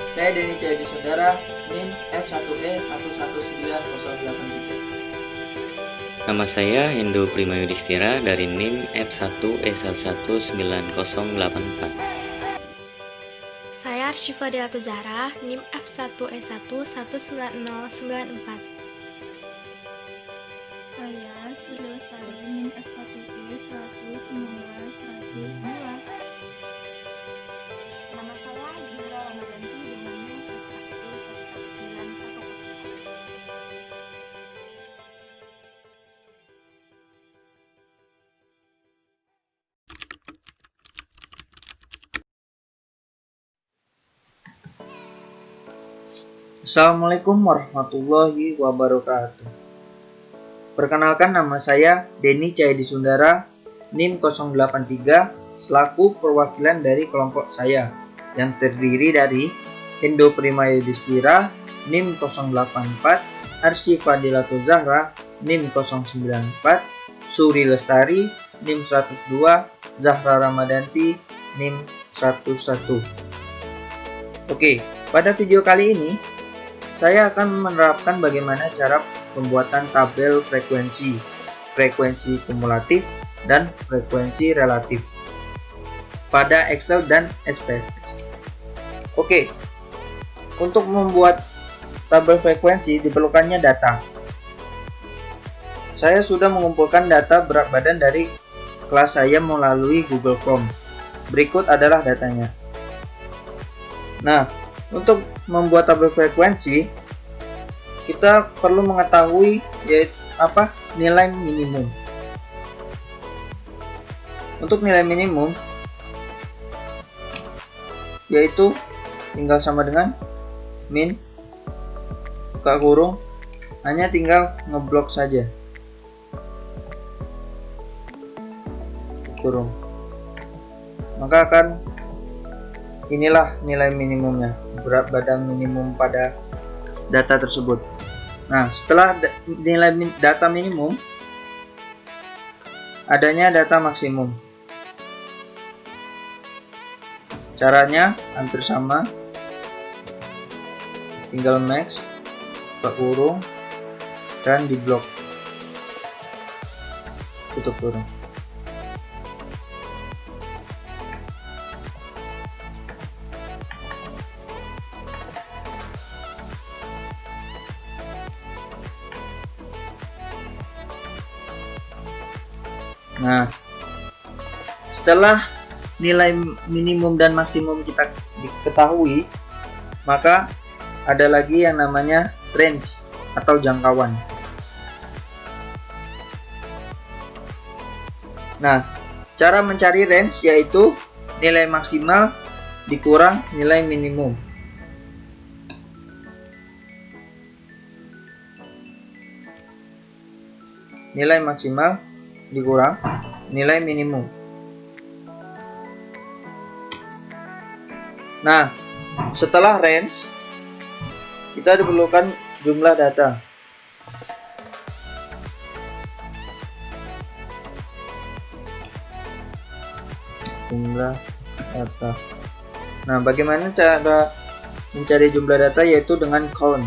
Saya Denny Cahadi Saudara, NIM F1E11908. Nama saya Hendo Prima Yudhistira dari NIM F1E11908. Saya Arsyifa Delatu Zahra, NIM F1E1190994. Saya Sri Lestari, NIM F1E1191009. Nama saya Zura Ramadanti dengan NIM F1E11910. Assalamualaikum warahmatullahi wabarakatuh. Perkenalkan, nama saya Denny Cahadi Sundara, NIM 083, selaku perwakilan dari kelompok saya yang terdiri dari Hendo Prima Yudhistira, NIM 084, Arsyifa Delatu Zahra, NIM 094, Suri Lestari, NIM 102, Zahra Ramadanti, NIM 11. Oke, pada video kali ini saya akan menerapkan bagaimana cara pembuatan tabel frekuensi kumulatif, dan frekuensi relatif pada Excel dan SPSS. Oke, untuk membuat tabel frekuensi diperlukannya data. Saya sudah mengumpulkan data berat badan dari kelas saya melalui Google Form. Berikut adalah datanya. Nah, untuk membuat tabel frekuensi, kita perlu mengetahui nilai minimum. Untuk nilai minimum, yaitu tinggal sama dengan min buka kurung, hanya tinggal ngeblok saja kurung, maka akan inilah nilai minimumnya, berat badan minimum pada data tersebut. Nah, setelah nilai data minimum, adanya data maksimum. Caranya hampir sama, tinggal max, buka kurung, dan diblok, tutup kurung. Nah, setelah nilai minimum dan maksimum kita diketahui, maka ada lagi yang namanya range atau jangkauan. Nah, cara mencari range yaitu nilai maksimal dikurang nilai minimum. Nilai maksimal dikurang nilai minimum. Nah, setelah range, kita diperlukan jumlah data. Jumlah data. Nah, bagaimana cara mencari jumlah data? Yaitu dengan count.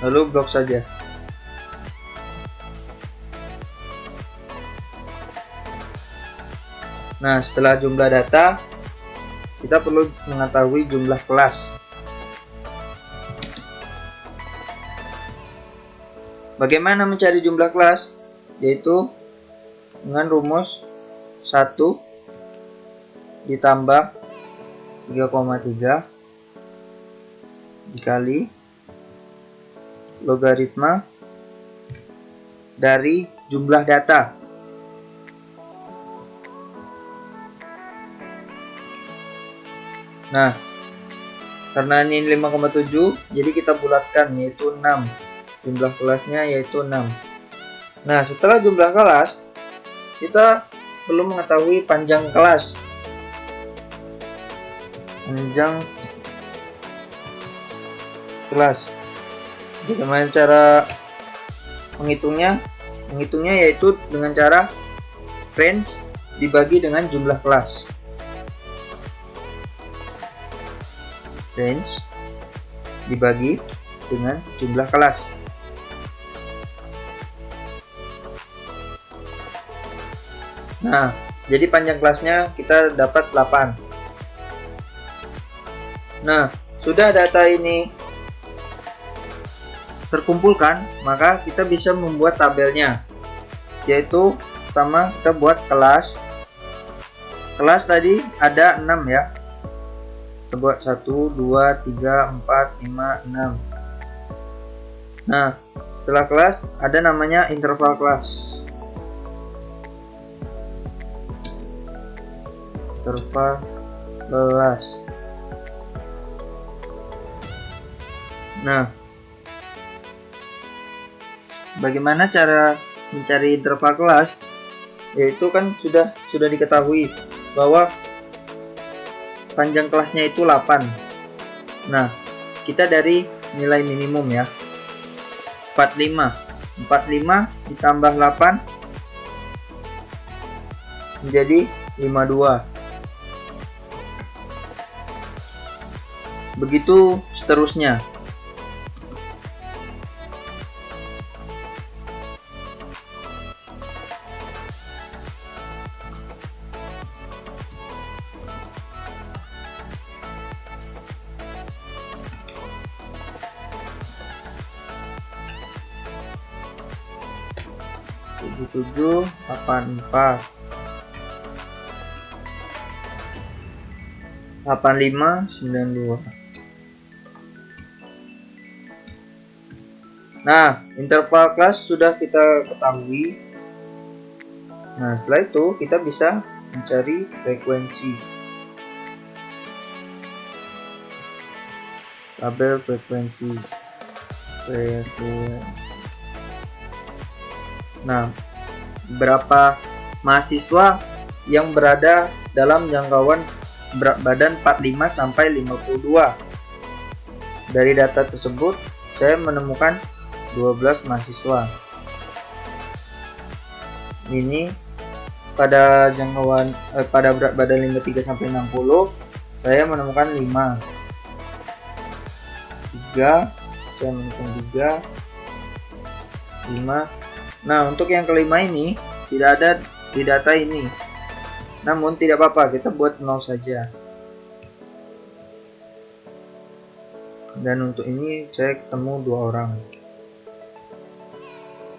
Lalu blok saja. Nah, setelah jumlah data, kita perlu mengetahui jumlah kelas. Bagaimana mencari jumlah kelas? Yaitu dengan rumus 1 ditambah 3,3 dikali logaritma dari jumlah data. Nah, karena ini 5,7, jadi kita bulatkan yaitu 6. Jumlah kelasnya yaitu 6. Nah, setelah jumlah kelas, kita perlu mengetahui panjang kelas. Panjang kelas. Bagaimana cara menghitungnya? Menghitungnya yaitu dengan cara range dibagi dengan jumlah kelas. Range dibagi dengan jumlah kelas. Nah, jadi panjang kelasnya kita dapat 8. Nah, sudah data ini terkumpulkan, maka kita bisa membuat tabelnya. Yaitu pertama kita buat kelas. Kelas tadi ada 6 ya. Kita buat 1, 2, 3, 4, 5, 6. Nah, setelah kelas ada namanya interval kelas. Interval kelas. Nah, bagaimana cara mencari interval kelas? Yaitu kan sudah diketahui bahwa panjang kelasnya itu 8. Nah, kita dari nilai minimum ya. 45 ditambah 8 menjadi 52. Begitu seterusnya. Tujuh, 84, 85, 92. Nah, interval kelas sudah kita ketahui. Nah, setelah itu kita bisa mencari frekuensi. Tabel frekuensi. Nah, berapa mahasiswa yang berada dalam jangkauan berat badan 45 sampai 52. Dari data tersebut saya menemukan 12 mahasiswa. Ini pada jangkauan pada berat badan 53 sampai 60 saya menemukan 5. 3 saya menemukan 3, 5. Nah, untuk yang kelima ini tidak ada di data ini. Namun tidak apa-apa, kita buat 0 saja. Dan untuk ini saya ketemu 2 orang.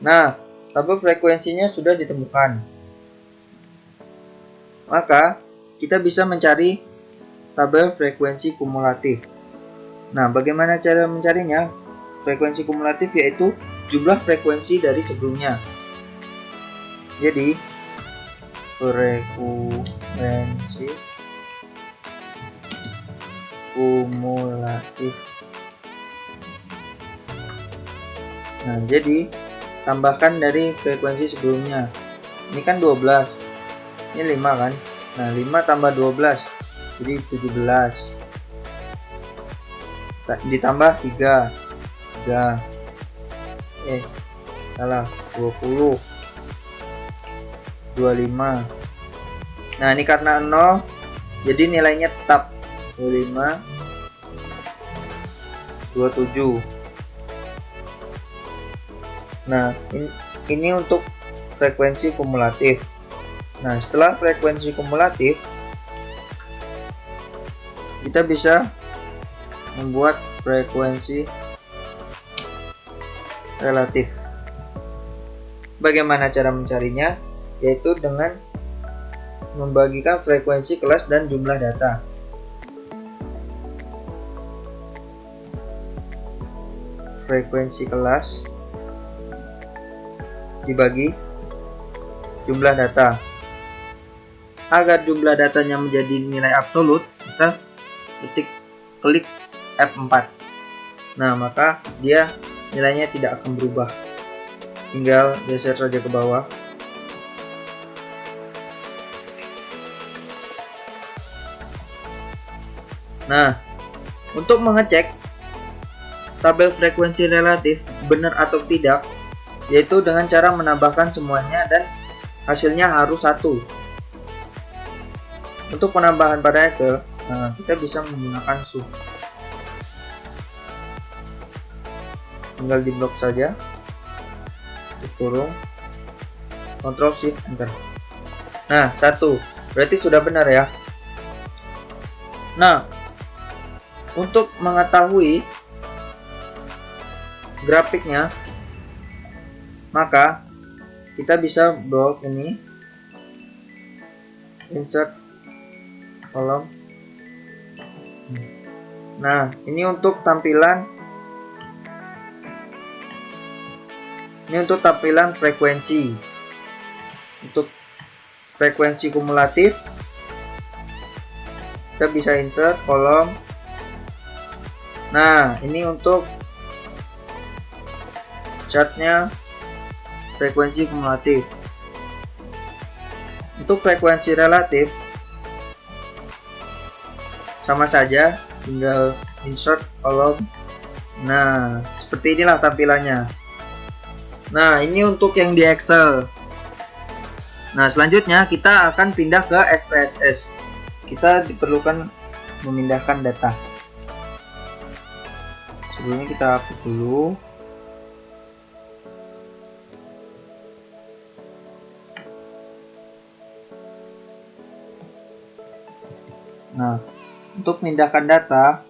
Nah, tabel frekuensinya sudah ditemukan. Maka kita bisa mencari tabel frekuensi kumulatif. Nah, bagaimana cara mencarinya? Frekuensi kumulatif yaitu jumlah frekuensi dari sebelumnya. Jadi frekuensi kumulatif. Nah, jadi tambahkan dari frekuensi sebelumnya. Ini kan 12. Ini 5 kan? Nah, 5 tambah 12 jadi 17. Ditambah 3. Salah, 20, 25. Nah, ini karena 0 jadi nilainya tetap 25, 27. Nah, ini untuk frekuensi kumulatif. Nah, setelah frekuensi kumulatif kita bisa membuat frekuensi relatif. Bagaimana cara mencarinya? Yaitu dengan membagikan frekuensi kelas dan jumlah data. Frekuensi kelas dibagi jumlah data. Agar jumlah datanya menjadi nilai absolut, kita klik F4. Nah, maka dia nilainya tidak akan berubah. Tinggal geser saja ke bawah. Nah, untuk mengecek tabel frekuensi relatif benar atau tidak, yaitu dengan cara menambahkan semuanya dan hasilnya harus 1. Untuk penambahan pada Excel, kita bisa menggunakan sub. Tinggal di blok saja, kurung, Ctrl Shift Enter. Nah, 1, berarti sudah benar ya. Nah, untuk mengetahui grafiknya, maka kita bisa blok ini, insert kolom. Nah, ini untuk tampilan frekuensi. Untuk frekuensi kumulatif, kita bisa insert kolom. Nah, ini untuk chartnya frekuensi kumulatif. Untuk frekuensi relatif sama saja, tinggal insert kolom. Nah, seperti inilah tampilannya. Nah, ini untuk yang di Excel. Nah, selanjutnya kita akan pindah ke SPSS. Kita diperlukan memindahkan data. Sebelumnya kita hapus dulu. Nah, untuk memindahkan data,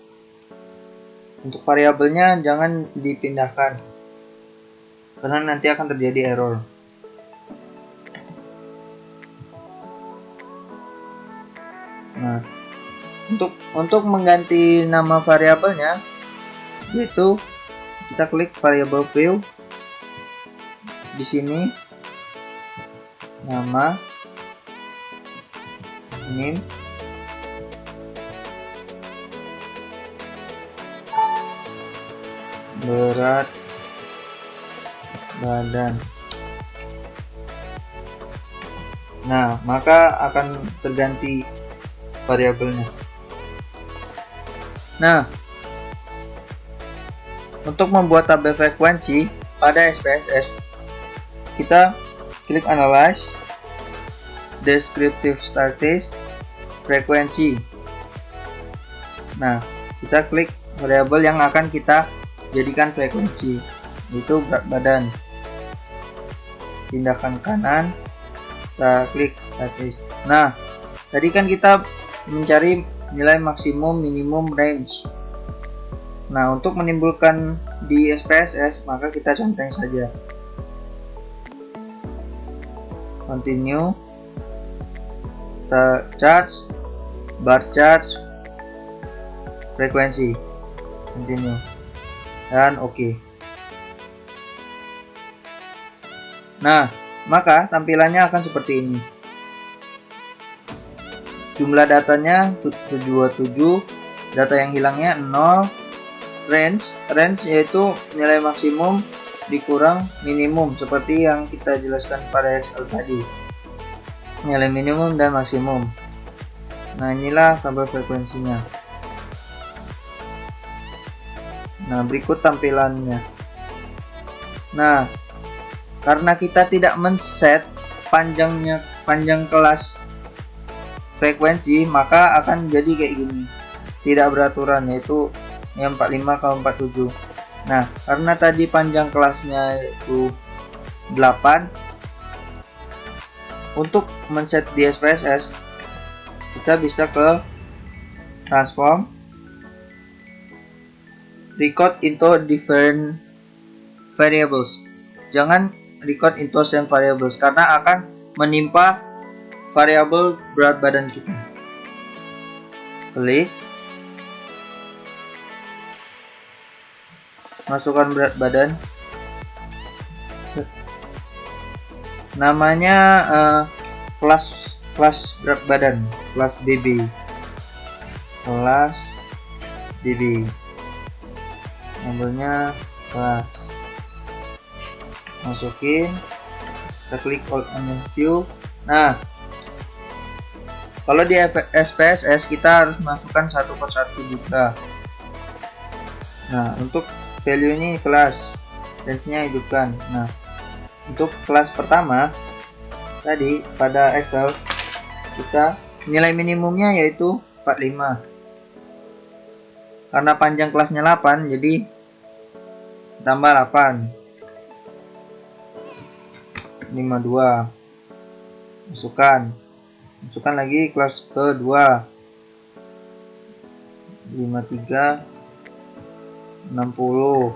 untuk variabelnya jangan dipindahkan, karena nanti akan terjadi error. Nah, untuk mengganti nama variabelnya, yaitu kita klik variable view. Di sini nama, name, berat badan. Nah, maka akan terganti variabelnya. Nah, untuk membuat tabel frekuensi pada SPSS, kita klik Analyze, Descriptive Statistics, Frekuensi. Nah, kita klik variabel yang akan kita jadikan frekuensi, yaitu berat badan. Pindahkan kanan, kita klik Statistik. Nah, tadi kan kita mencari nilai maksimum, minimum, range. Nah, untuk menimbulkan di SPSS, maka kita centang saja. Continue. Kita charge, bar charge, frekuensi. Continue. Dan oke. Nah, maka tampilannya akan seperti ini. Jumlah datanya 727, data yang hilangnya 0. Range yaitu nilai maksimum dikurang minimum, seperti yang kita jelaskan pada Excel tadi. Nilai minimum dan maksimum. Nah, inilah tabel frekuensinya. Nah, berikut tampilannya. Nah, karena kita tidak men-set panjang kelas frekuensi, maka akan jadi kayak gini, tidak beraturan, yaitu yang 45 ke 47. Nah, karena tadi panjang kelasnya itu 8, untuk men-set di SPSS kita bisa ke transform, record into different variables. Jangan record into same variables, karena akan menimpa variabel berat badan kita. Klik, masukkan berat badan, namanya kelas berat badan, kelas BB, nomornya kelas, masukin, kita klik all on view. Nah, kalau di SPSS kita harus masukkan satu persatu juga. Nah, untuk value ini kelas, range-nya hidupkan. Nah, untuk kelas pertama tadi pada Excel kita nilai minimumnya yaitu 45. Karena panjang kelasnya 8, jadi tambah 8. 52. Masukkan lagi kelas kedua. 53. 60.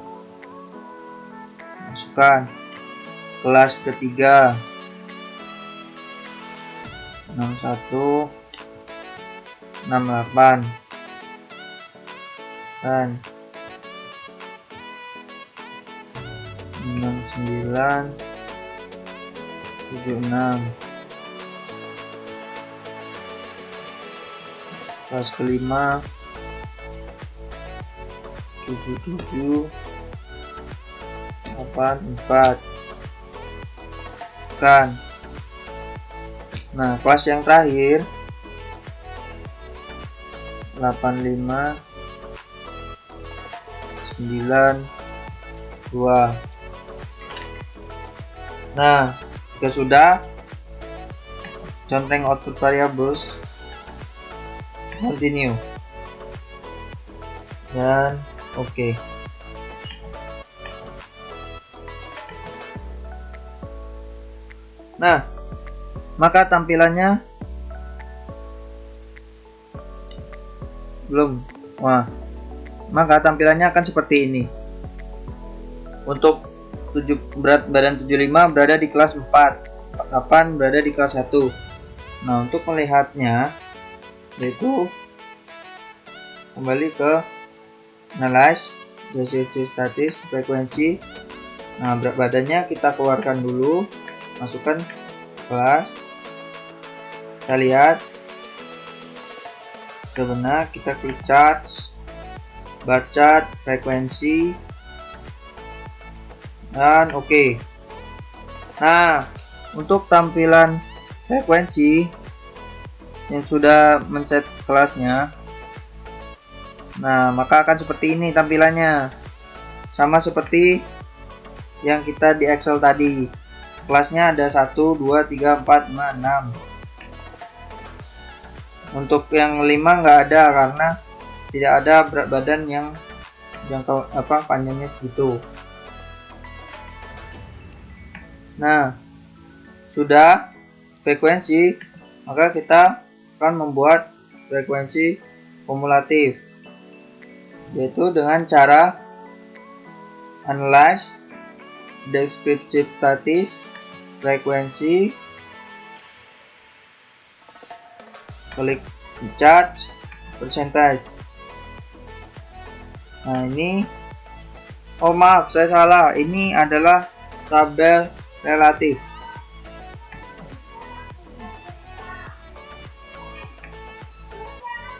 Masukkan kelas ketiga. 61. 68. Dan 69. 76. Kelas kelima 77. 84. Kan. Nah, kelas yang terakhir 85. 92. Nah, jika sudah, conteng output variables, continue, dan oke. Nah, maka tampilannya maka tampilannya akan seperti ini. Untuk berat badan 75 berada di kelas 4, 8 berada di kelas 1. Nah, untuk melihatnya yaitu kembali ke analyze, descriptive statis, frekuensi. Nah, berat badannya kita keluarkan dulu, masukkan kelas. Kita lihat ke benar, kita klik charts, bar chart, frekuensi, dan oke. Nah, untuk tampilan frekuensi yang sudah men-set kelasnya, nah maka akan seperti ini tampilannya, sama seperti yang kita di Excel tadi. Kelasnya ada 1, 2, 3, 4, 5, 6. Untuk yang 5 nggak ada karena tidak ada berat badan yang jangkau panjangnya segitu. Nah, sudah frekuensi, maka kita akan membuat frekuensi kumulatif, yaitu dengan cara analyze, descriptive statis, frekuensi, klik chart, percentage. Nah, ini maaf, saya salah, ini adalah tabel relatif.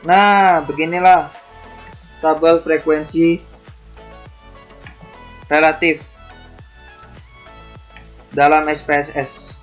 Nah, beginilah tabel frekuensi relatif dalam SPSS.